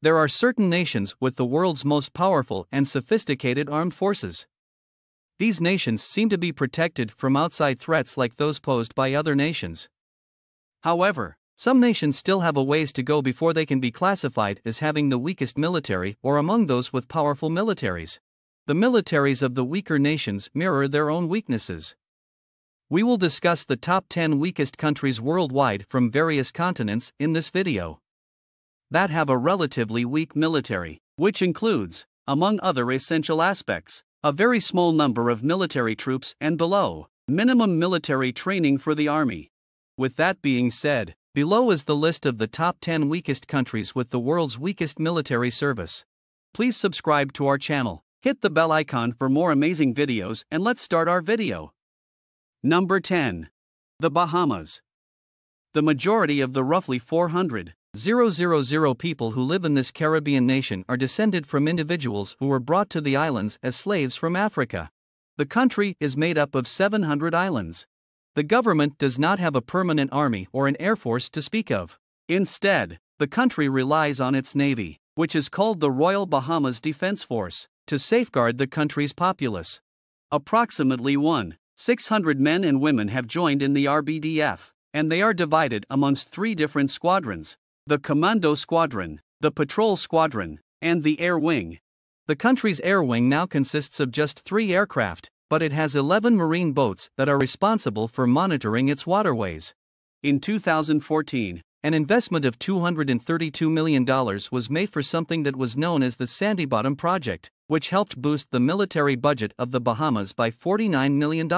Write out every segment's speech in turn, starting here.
There are certain nations with the world's most powerful and sophisticated armed forces. These nations seem to be protected from outside threats like those posed by other nations. However, some nations still have a ways to go before they can be classified as having the weakest military or among those with powerful militaries. The militaries of the weaker nations mirror their own weaknesses. We will discuss the top 10 weakest countries worldwide from various continents in this video. That have a relatively weak military, which includes, among other essential aspects, a very small number of military troops and below minimum military training for the army. With that being said, below is the list of the top 10 weakest countries with the world's weakest military service. Please subscribe to our channel, hit the bell icon for more amazing videos, and let's start our video. Number 10. The Bahamas. The majority of the roughly 400,000 people who live in this Caribbean nation are descended from individuals who were brought to the islands as slaves from Africa. The country is made up of 700 islands. The government does not have a permanent army or an air force to speak of. Instead, the country relies on its navy, which is called the Royal Bahamas Defense Force, to safeguard the country's populace. Approximately 1,600 men and women have joined in the RBDF, and they are divided amongst 3 different squadrons: the Commando Squadron, the Patrol Squadron, and the Air Wing. The country's Air Wing now consists of just 3 aircraft, but it has 11 marine boats that are responsible for monitoring its waterways. In 2014, an investment of $232 million was made for something that was known as the Sandy Bottom Project, which helped boost the military budget of the Bahamas by $49 million,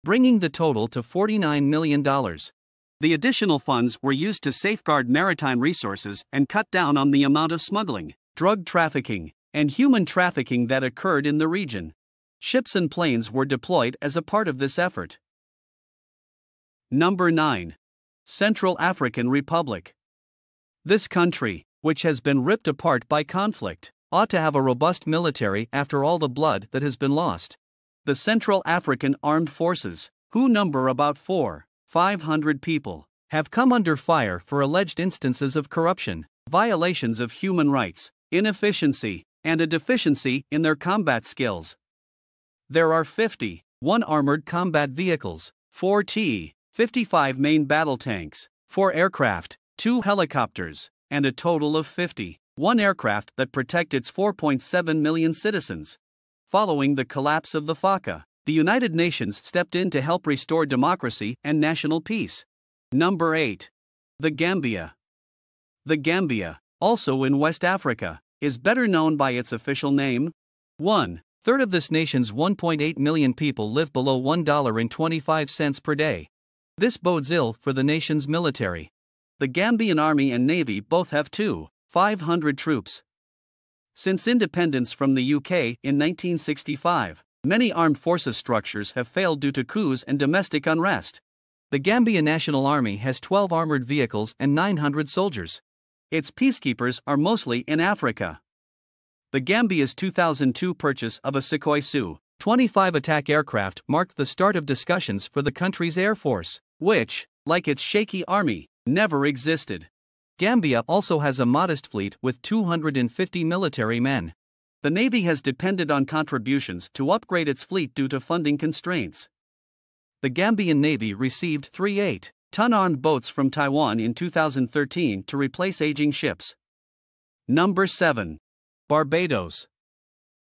bringing the total to $49 million. The additional funds were used to safeguard maritime resources and cut down on the amount of smuggling, drug trafficking, and human trafficking that occurred in the region. Ships and planes were deployed as a part of this effort. Number 9. Central African Republic. This country, which has been ripped apart by conflict, ought to have a robust military after all the blood that has been lost. The Central African Armed Forces, who number about 400-500 people, have come under fire for alleged instances of corruption, violations of human rights, inefficiency, and a deficiency in their combat skills. There are 51 armored combat vehicles, 4 T-55 main battle tanks, 4 aircraft, 2 helicopters, and a total of 51 aircraft that protect its 4.7 million citizens. Following the collapse of the FACA, the United Nations stepped in to help restore democracy and national peace. Number 8. The Gambia. The Gambia, also in West Africa, is better known by its official name. 1/3 of this nation's 1.8 million people live below $1.25 per day. This bodes ill for the nation's military. The Gambian Army and Navy both have 500 troops. Since independence from the UK in 1965, many armed forces structures have failed due to coups and domestic unrest. The Gambia National Army has 12 armored vehicles and 900 soldiers. Its peacekeepers are mostly in Africa. The Gambia's 2002 purchase of a Sukhoi Su-25 attack aircraft marked the start of discussions for the country's air force, which, like its shaky army, never existed. Gambia also has a modest fleet with 250 military men. The Navy has depended on contributions to upgrade its fleet due to funding constraints. The Gambian Navy received 3 8-ton armed boats from Taiwan in 2013 to replace aging ships. Number 7. Barbados.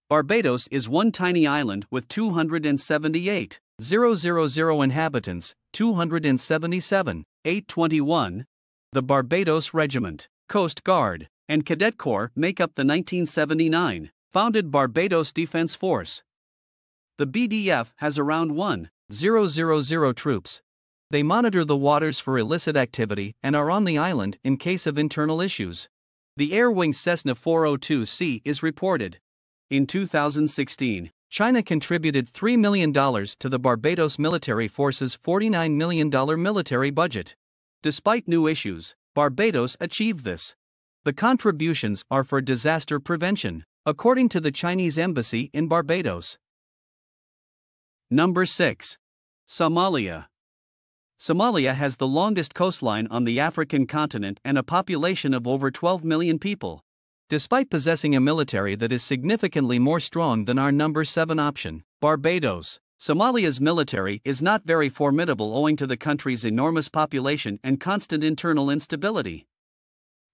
Barbados is one tiny island with 278,000 inhabitants, 277,821. The Barbados Regiment, Coast Guard, and Cadet Corps make up the 1979 founded Barbados Defense Force. The BDF has around 1,000 troops. They monitor the waters for illicit activity and are on the island in case of internal issues. The Air Wing Cessna 402C is reported. In 2016, China contributed $3 million to the Barbados Military Force's $49 million military budget. Despite new issues, Barbados achieved this. The contributions are for disaster prevention, according to the Chinese embassy in Barbados. Number 6. Somalia. Somalia has the longest coastline on the African continent and a population of over 12 million people. Despite possessing a military that is significantly more strong than our number 7 option, Barbados, Somalia's military is not very formidable owing to the country's enormous population and constant internal instability.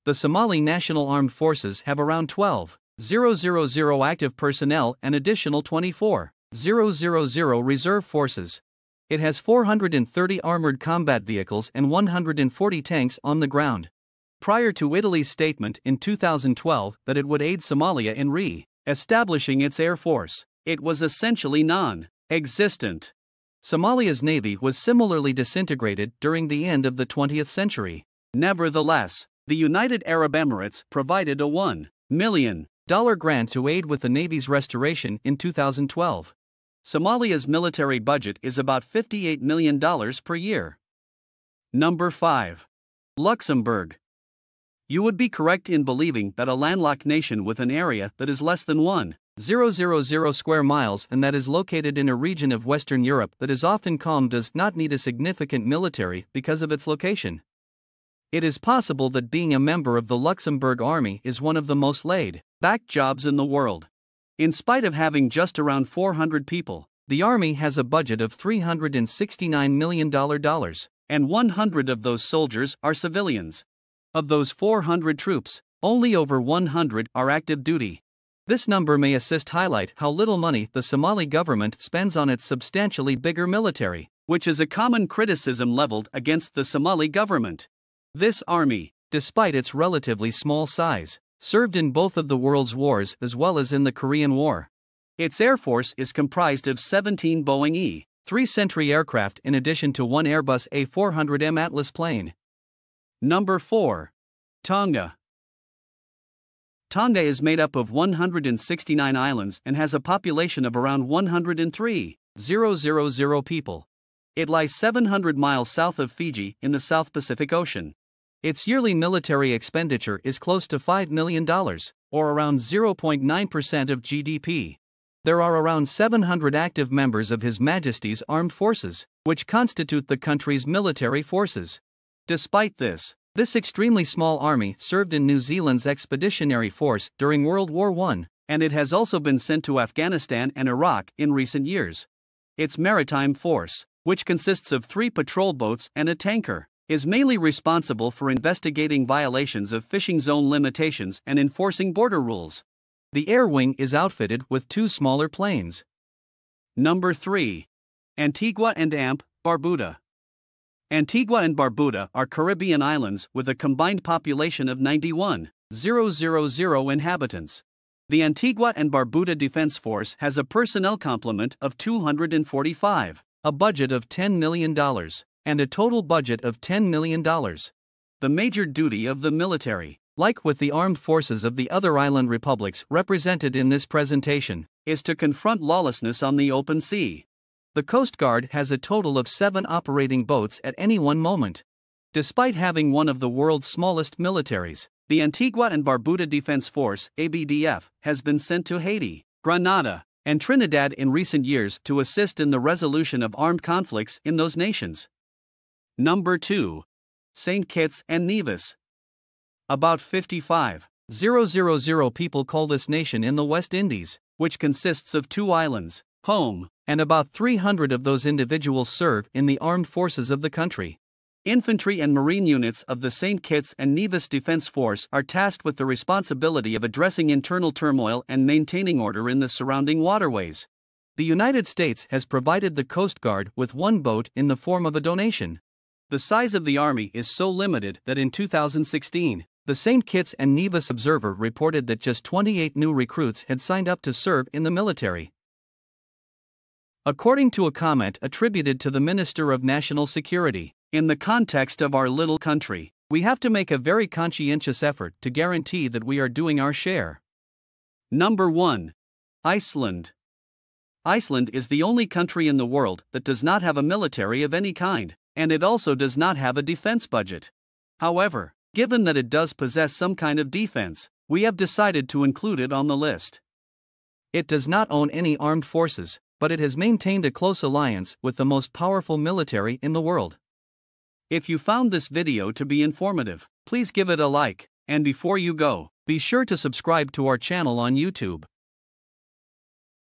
The Somali National Armed Forces have around 12,000 active personnel and additional 24,000 reserve forces. It has 430 armored combat vehicles and 140 tanks on the ground. Prior to Italy's statement in 2012 that it would aid Somalia in re-establishing its air force, it was essentially non-existent. Somalia's navy was similarly disintegrated during the end of the 20th century. Nevertheless, the United Arab Emirates provided a $1 million grant to aid with the navy's restoration in 2012. Somalia's military budget is about $58 million per year. Number 5. Luxembourg. You would be correct in believing that a landlocked nation with an area that is less than 1,000 square miles and that is located in a region of Western Europe that is often calm does not need a significant military because of its location. It is possible that being a member of the Luxembourg army is one of the most laid-back jobs in the world. In spite of having just around 400 people, the army has a budget of $369 million, and 100 of those soldiers are civilians. Of those 400 troops, only over 100 are active duty. This number may highlight how little money the Somali government spends on its substantially bigger military, which is a common criticism leveled against the Somali government. This army, despite its relatively small size, served in both of the world's wars as well as in the Korean War. Its air force is comprised of 17 Boeing E-3 Sentry aircraft in addition to one Airbus A400M Atlas plane. Number 4. Tonga. Tonga is made up of 169 islands and has a population of around 103,000 people. It lies 700 miles south of Fiji in the South Pacific Ocean. Its yearly military expenditure is close to $5 million, or around 0.9% of GDP. There are around 700 active members of His Majesty's Armed Forces, which constitute the country's military forces. Despite this extremely small army served in New Zealand's Expeditionary Force during World War I, and it has also been sent to Afghanistan and Iraq in recent years. Its maritime force, which consists of 3 patrol boats and a tanker, is mainly responsible for investigating violations of fishing zone limitations and enforcing border rules. The air wing is outfitted with 2 smaller planes. Number 3. Antigua and Barbuda. Antigua and Barbuda are Caribbean islands with a combined population of 91,000 inhabitants. The Antigua and Barbuda Defense Force has a personnel complement of 245, a budget of $10 million, and a total budget of $10 million. The major duty of the military, like with the armed forces of the other island republics represented in this presentation, is to confront lawlessness on the open sea. The Coast Guard has a total of 7 operating boats at any one moment. Despite having one of the world's smallest militaries, the Antigua and Barbuda Defense Force (ABDF) has been sent to Haiti, Grenada, and Trinidad in recent years to assist in the resolution of armed conflicts in those nations. Number 2. St. Kitts and Nevis. About 55,000 people call this nation in the West Indies, which consists of 2 islands, home, and about 300 of those individuals serve in the armed forces of the country. Infantry and marine units of the St. Kitts and Nevis Defense Force are tasked with the responsibility of addressing internal turmoil and maintaining order in the surrounding waterways. The United States has provided the Coast Guard with 1 boat in the form of a donation. The size of the army is so limited that in 2016, the St. Kitts and Nevis Observer reported that just 28 new recruits had signed up to serve in the military. According to a comment attributed to the Minister of National Security, in the context of our little country, we have to make a very conscientious effort to guarantee that we are doing our share. Number 1. Iceland. Iceland is the only country in the world that does not have a military of any kind, and it also does not have a defense budget. However, given that it does possess some kind of defense, we have decided to include it on the list. It does not own any armed forces, but it has maintained a close alliance with the most powerful military in the world. If you found this video to be informative, please give it a like. And before you go, be sure to subscribe to our channel on YouTube.